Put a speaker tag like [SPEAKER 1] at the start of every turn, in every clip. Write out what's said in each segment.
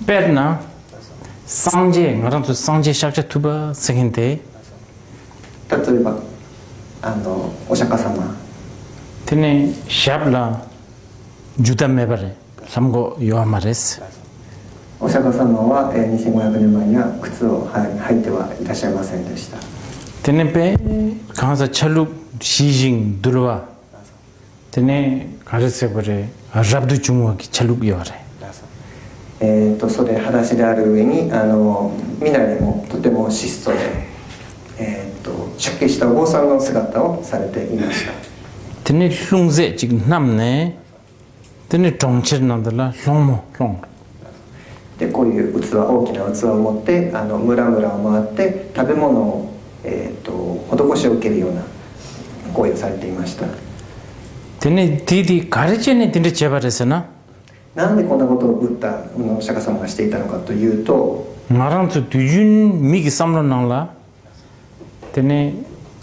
[SPEAKER 1] Perna, Sanje, ngarantu Sanje shakcha tuba sekinte.
[SPEAKER 2] 例えばお釈迦様
[SPEAKER 1] Tene shabla juda mebare, samgo yoamares.
[SPEAKER 2] お釈迦様は、2500年前には靴を履いてはいらっしゃいませんでした。
[SPEAKER 1] Tene pe kansa chaluk shijing dulwa. Tene karese bare rabdu chungwa ki chaluk yore.
[SPEAKER 2] それ裸足である上に身なりもとても質素で、出家したお坊さんの姿をされていました。
[SPEAKER 1] Tene lungze chik namne. Tene tongchir nandala longmo long.
[SPEAKER 2] でこういう器、大きな器を持って村々を回って食べ物を、施しを受けるような行為をされていました。
[SPEAKER 1] Tene didi karechene tene chebarese na.
[SPEAKER 2] なんでこんなことをブッダのお釈迦様がしていたのかというと、
[SPEAKER 1] Ngarantu tujun migi samlo nangla. Tene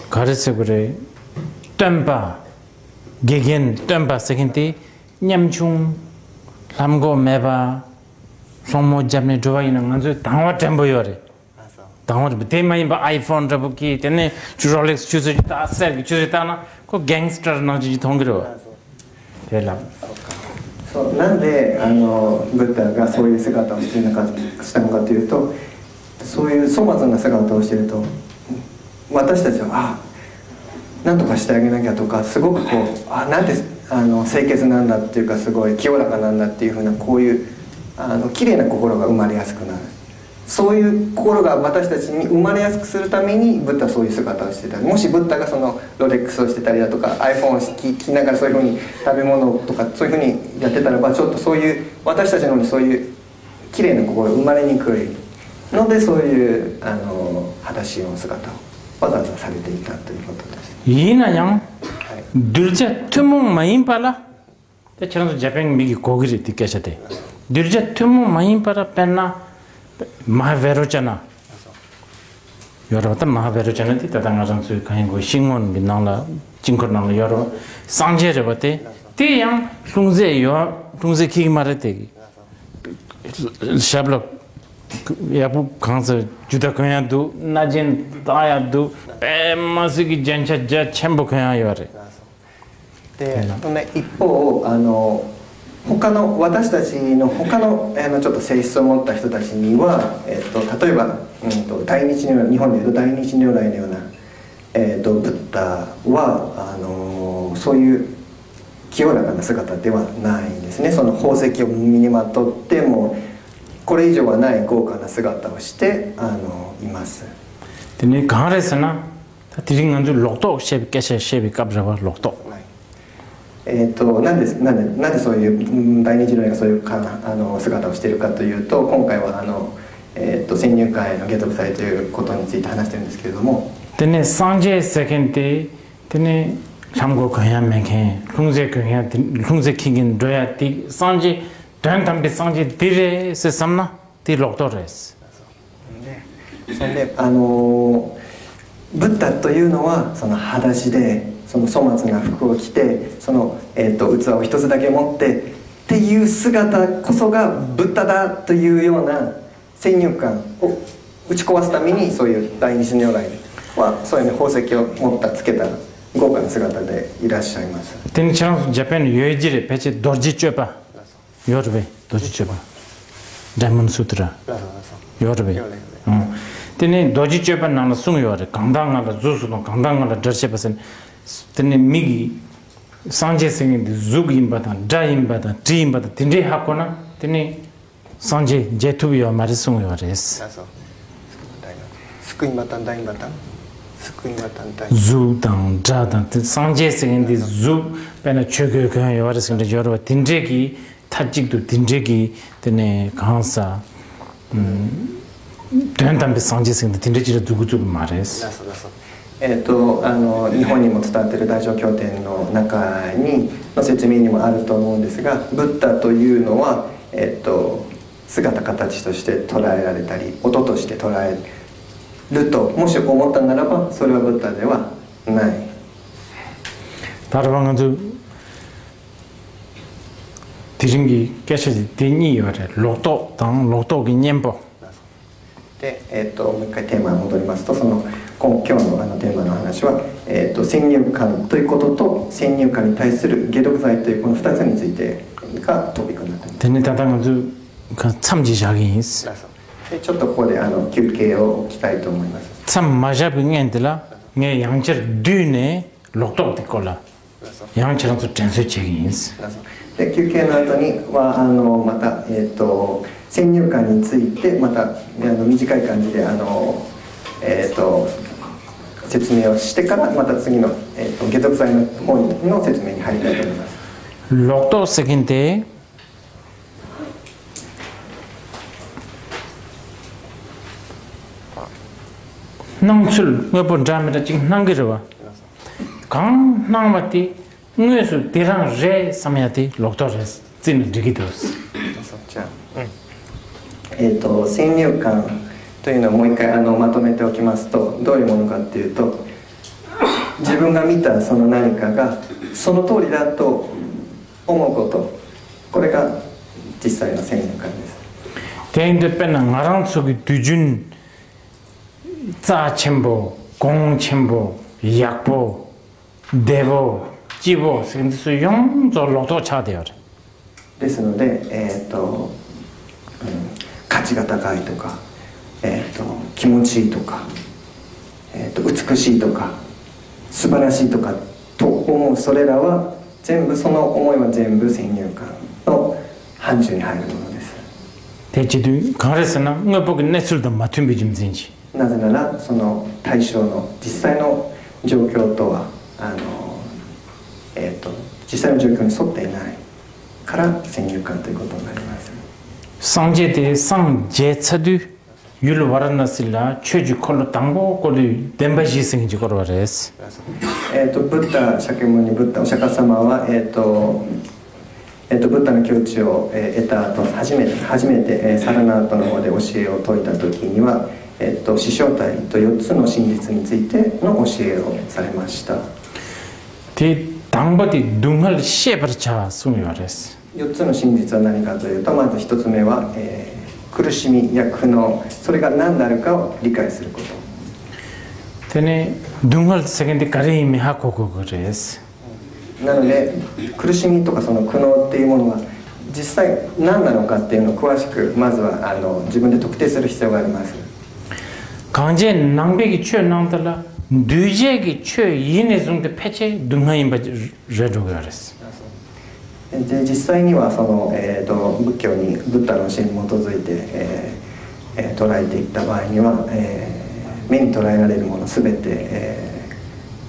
[SPEAKER 1] karese gore tempa gegen tempa sekinte nyamchung lamgo meba somo jamne jowa ina nganzu tangwa tempo yore. Tangwa tema imba iPhone rabuki tene Rolex chuzi ta selfie chuzi ta na ko gangster na ji thongiro. Tela.
[SPEAKER 2] そうなんでブッダがそういう姿をしたのかというと、そういう粗末な姿をしていると私たちは何とかしてあげなきゃとか、すごくこうなんて清潔なんだっていうか、すごい清らかなんだっていうふうな、こういう綺麗な心が生まれやすくなる。そういう心が私たちに生まれやすくするためにブッダはそういう姿をしてたり、もしブッダがそのロレックスをしてたりだとか iPhone を聞きながらそういうふうに食べ物とかそういうふうにやってたらば、ちょっとそういう私たちの方にそういう綺麗な心が生まれにくいので、そういう裸足の姿をわざわざされていたということです。
[SPEAKER 1] いいなやん。Durja tumu main pala. Te chanzo Japan migi kogiri tikashate. Durja tumu main para penna Mahaverochana. Yoro ta Mahaverochana ti tatanga ransu kain go shingon binangla jingkor nangla yoro sanje rebate. Ti yang lungze ki marate. Shablo yapu kansa juda kaya du najin daya du masigi jancha ja chembo kaya yore.
[SPEAKER 2] で一方他の私たちの他のちょっと性質を持った人たちには、例えば、大日如来、日本でいうと大日如来のような、ブッダはそういう清らかな姿ではないんですね。その宝石を身にまとってもこれ以上はない豪華な姿をしています。
[SPEAKER 1] でね、ガーレスな、ティリンガンズロトシェビケシェシェビカブラバロト。
[SPEAKER 2] なんでそういう大日如来がそういう姿をしているかというと、今回は先入観への解毒祭ということについて話してるんですけれども、
[SPEAKER 1] でね、30セケンデでね、三国可やめけん、ルンゼ可や、ルンゼキンドヤティ、30ダンタンで30ディレセサムナティロトレス。
[SPEAKER 2] それでブッダというのはその裸足で。その粗末な服を着てその、器を一つだけ持ってっていう姿こそがブッダだというような先入観を打ち壊すために、そういう大日如来はそういう宝石を持ったつけた豪華な姿でいらっしゃいます。
[SPEAKER 1] テニチャンジャパンユエジレペチドジチュパヨルベドジチュパダイモンドスートラヨルベテニドジチュパナのスムヨレカンダンガラズスのカンダンガラダシェパセンtene migi sanje singin de zugin batan daim batan dream batan tinde hakona tene sanje jetu yo marisung yo res
[SPEAKER 2] sukuin batan daim batan sukuin batan daim
[SPEAKER 1] zu dang da dang sanje singin de zu pena chögö kö yo res de yorwa tinde ki tajik du tinde ki tene kansa dentam be sanje singin de tinde jira dugu dugu mares。
[SPEAKER 2] 日本にも伝わっている大乗経典の中にの説明にもあると思うんですが、ブッダというのは、姿形として捉えられたり音として捉えるともし思ったならば、それはブッダではない。
[SPEAKER 1] 다르방은도 디링기 깨셔지 되니 요래 로또 당 로또기 냠보
[SPEAKER 2] で、もう一回テーマに戻りますと、今日のテーマの話は、先入観ということと先入観に対する解毒剤というこの2つについてがトピックになっています。
[SPEAKER 1] 되니 다당 아주 참지작이스
[SPEAKER 2] でちょっとここで休憩を置きたいと思います。
[SPEAKER 1] 참 마자빙엔들라 네 양철 뒤네 로또 듣고라 양철은 또 전수책이스
[SPEAKER 2] で休憩の後にはまた、先入観についてまた短い感じで説明をしてからまた次の、解毒剤の方の説明に入りたいと思います。
[SPEAKER 1] 로또 세긴데 낭술 몇번 잠에다 지금 낭기르와 강 낭마티 응에서 대랑 제 사메야티 로또레스 진 디기도스
[SPEAKER 2] じゃあ、先入観というのをもう一回まとめておきますと、どういうものかっていうと、自分が見たその何かがその通りだと思うこと、これが実際の先入観です。
[SPEAKER 1] 대인들 빼는 나랑 속이 두준 짜첨보 공첨보 약보 대보 찌보 생기서 영조 로또 차대요.
[SPEAKER 2] ですので、価値が高いとか、気持ちいいとか、美しいとか素晴らしいとかと思う、それらは全部その思いは全部先入観の範疇に入るものです。
[SPEAKER 1] 대체도 가르스나 nga 보기 내술도 맞춤 비좀 진지.
[SPEAKER 2] なぜならその対象の実際の状況とは実際の状況に沿っていないから先入観ということになります。
[SPEAKER 1] 상제대 상제차도 율와라나실라 최주 콜로 당고 콜이 덴바지 생지 거라레스.
[SPEAKER 2] ブッダ釈迦牟尼ブッダお釈迦様はブッダの境地を得た後初めてサラナートの方で教えを説いた時には四正体と4つの真実についての教えをされました。
[SPEAKER 1] 대 당바디 둥할 셰버차 수미와레스.
[SPEAKER 2] 4つの真実は何かというと、まず1つ目は、苦しみや苦悩、それが何であるかを理解すること。
[SPEAKER 1] 테네 둥할 세겐데 가리미 하코고 그레스.
[SPEAKER 2] なので苦しみとかその苦悩っていうものが実際何なのかっていうのを詳しくまずは自分で特定する必要があります。
[SPEAKER 1] 강제 낭백이 최 낭달라 뉘제기 최 이내 중대 패체 둥하인 바 레도가레스.
[SPEAKER 2] で実際にはその、仏教にブッダの教えに基づいて、捉えていった場合には、目に捉えられるものすべて、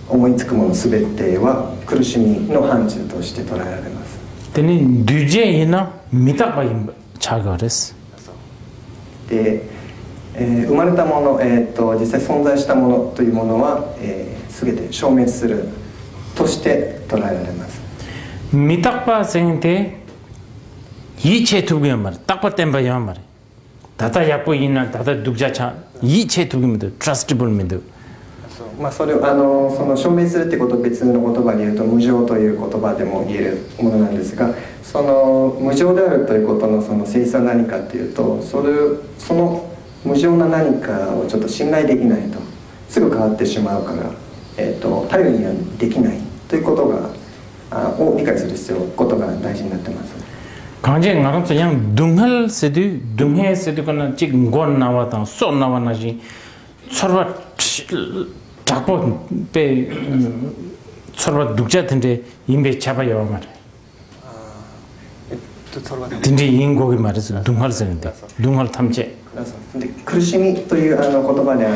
[SPEAKER 2] 思いつくものすべては苦しみの範疇として捉えられます。
[SPEAKER 1] 테네 뉘제이나 미타바이 차가레스.
[SPEAKER 2] で、生まれたもの、実際存在したものというものは、全て消滅するとして捉えられます。
[SPEAKER 1] 미탁바 생테 이체 두기야 말 딱바 템바야 말 다다 약보 이나 다다 독자차 이체 두기면도 트러스트블면도
[SPEAKER 2] それをその証明するってことを別の言葉で言うと無常という言葉でも言えるものなんですが、その無常であるということのその性質は何かっていうと、その無常な何かをちょっと信頼できないとすぐ変わってしまうから、頼りにはできないということがを理解することが大事になってます。
[SPEAKER 1] 강제 나랑서 양 둥할 세드 둥해 세드 거나 지금 gon 나와다 소 나와나지 서로 작보 빼 서로 독자한테 임배 잡아요 말. 근데 인고기 말해서 둥할 세는데 둥할 탐제.
[SPEAKER 2] で苦しみという言葉で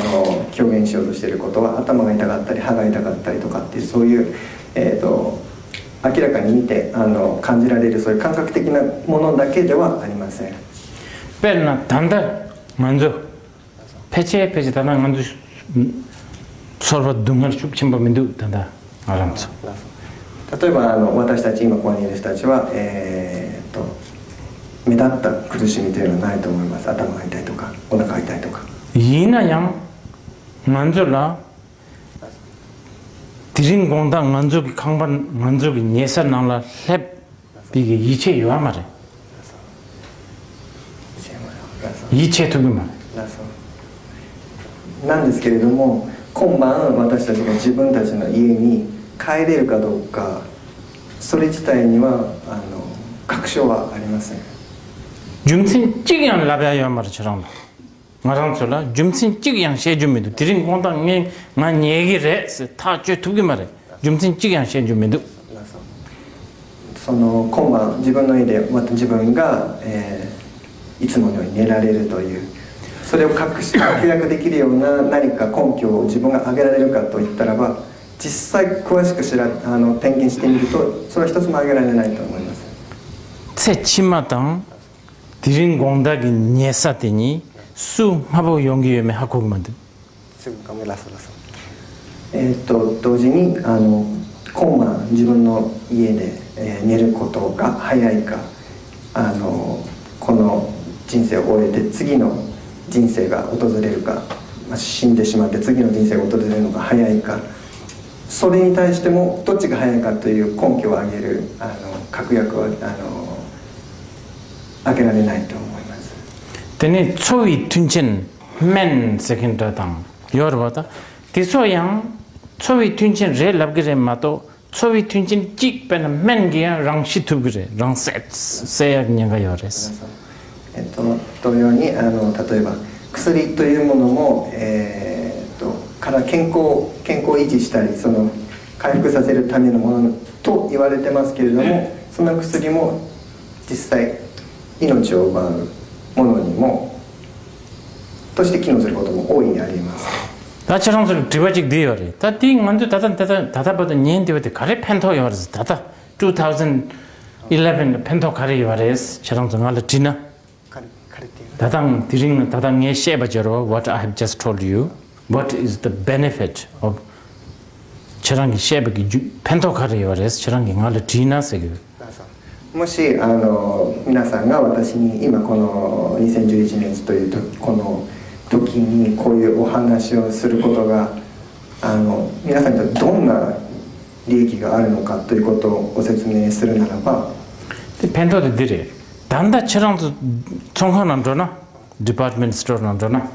[SPEAKER 2] 表現しようとしていることは、頭が痛かったり歯が痛かったりとかっていうそういう明らかに見て感じられるそういう感覚的なものだけではありません。
[SPEAKER 1] 빼나 단다 만족 패체 다나 만족 서로 둥할 쑥침바 민두 단다 알람서.
[SPEAKER 2] 例えば私たち今ここにいる人たちは目立った苦しみというのはないと思います。頭が痛いとかお腹が痛いとか。
[SPEAKER 1] 이나양 만족라 디린 공당 만족이 강반 만족이 예산 나라 랩 비게 이체 요아 말해. 이체 두고 말해.
[SPEAKER 2] なんですけれども、今晩私たちが自分たちの家に帰れるかどうか、それ自体には確証はありません。
[SPEAKER 1] 줌신 찌기양 라베야 말처럼 말한소라 줌신 찌기양 셰주미도 드린 공당에 만 얘기를 타주 두개 말해 줌신 찌기양 셰주미도
[SPEAKER 2] その今晩自分の家でまた自分が、いつものように寝られるという、それを確約できるような何か根拠を自分が挙げられるかといったらば、実際詳しく点検してみるとそれは一つも挙げられないと思います。
[SPEAKER 1] 세치마당 드린 공당이 녀사더니 수 하보 용기에 하고 만든
[SPEAKER 2] 同時に今晩自分の家で、寝ることが早いか、この人生を終えて次の人生が訪れるか、死んでしまって次の人生が訪れるのが早いか、それに対してもどっちが早いかという根拠を挙げる確約は挙げられないと思います。
[SPEAKER 1] 근데 초위 튼친 맨 세컨드당 여러분다 디소양 초위 튼친 레랍게 마도 초위 튼친 찍배는 맨기야 랑시투 그래 랑셋 세야냐가 여레스
[SPEAKER 2] 同様に例えば薬というものも、から健康を維持したりその回復させるためのものと言われてますけれども、その薬も実際命を奪うものにもとして機能することも大いにあります。
[SPEAKER 1] 나처럼 소 디바직 되어래 다띵 먼저 다다보다 년대부터 가래 펜토 요르스 다다 2011 펜토 가래 요르스 처럼 정말 지나 다당 드링 다당에 셰바저로 what I have just told you what is the benefit of 저랑이 셰바기 펜토 가래 요르스 저랑이 정말 지나 세게
[SPEAKER 2] もし皆さんが私に今この2011年というこの時にこういうお話をすることが皆さんにとってどんな利益があるのかということをご説明するならば、
[SPEAKER 1] 펜토도 들이 단다처럼 총한 안 되나 디파트먼트 스토어 안 되나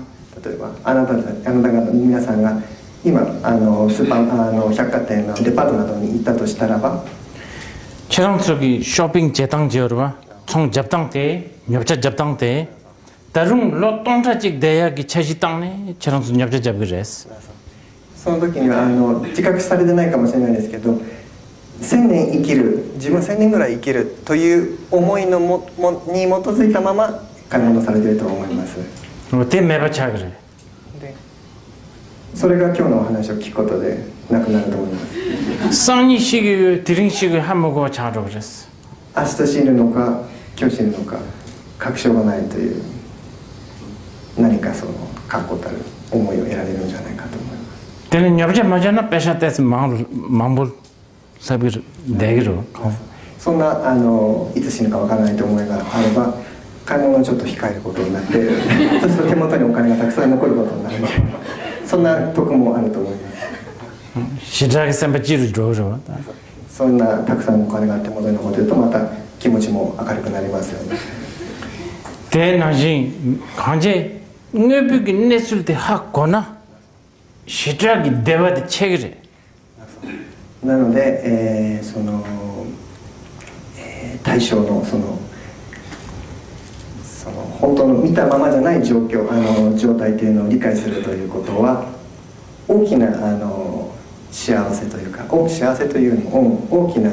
[SPEAKER 2] 例えばあなた方皆さんが今スーパー百貨店のデパートなどに行ったとしたらば
[SPEAKER 1] 처럼 저기 쇼핑 재당 지어봐 총 잡당 때 nhập 잡당 때 다른 로 동자직 대야기 차시 땅네 처럼 nhập 잡그레스
[SPEAKER 2] その時には自覚されてないかもしれないですけど、1000年生きる、自分1000年ぐらい生きるという思いのに基づいたまま買い物されていると思います。
[SPEAKER 1] で매바차 그래
[SPEAKER 2] それが今日のお話を聞くことでなくなると思います。
[SPEAKER 1] 상니식 드링식 한모고 차로 그랬어
[SPEAKER 2] 明日死ぬのか今日死ぬのか確証がないという何かその確固たる思いを得られるんじゃないかと思います。
[SPEAKER 1] 되는 nhập 빼샤테스 망볼 사비를 내기로
[SPEAKER 2] そんないつ死ぬかわからないという思いがあれば買い物をちょっと控えることになってそうすると手元にお金がたくさん残ることになるそんな得もあると思います。
[SPEAKER 1] 시작이 샘바지를 줘줘
[SPEAKER 2] そんなたくさんお金が手元に残っているとまた気持ちも明るくなりますよね。
[SPEAKER 1] 대나지 간제 뇌비기 냈을 때 하거나 시작이 대화의 책이래
[SPEAKER 2] なので、対象のその本当の見たままじゃない状況状態というのを理解するということは大きな幸せというか幸せというよりも大きな、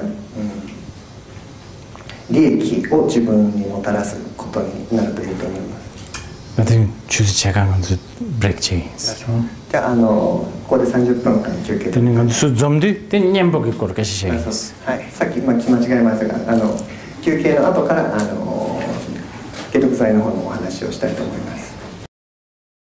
[SPEAKER 2] 利益を自分にもたらすことになるというと思います。
[SPEAKER 1] 나중에 주스 제가 먼저 브레이크 체인스
[SPEAKER 2] じゃあここで30分間休憩
[SPEAKER 1] 되는 건 수좀도 된 냠복이 그렇게 시작했어
[SPEAKER 2] はい、さっき間違えましたが休憩の後から解毒剤の方のお話をしたいと思います。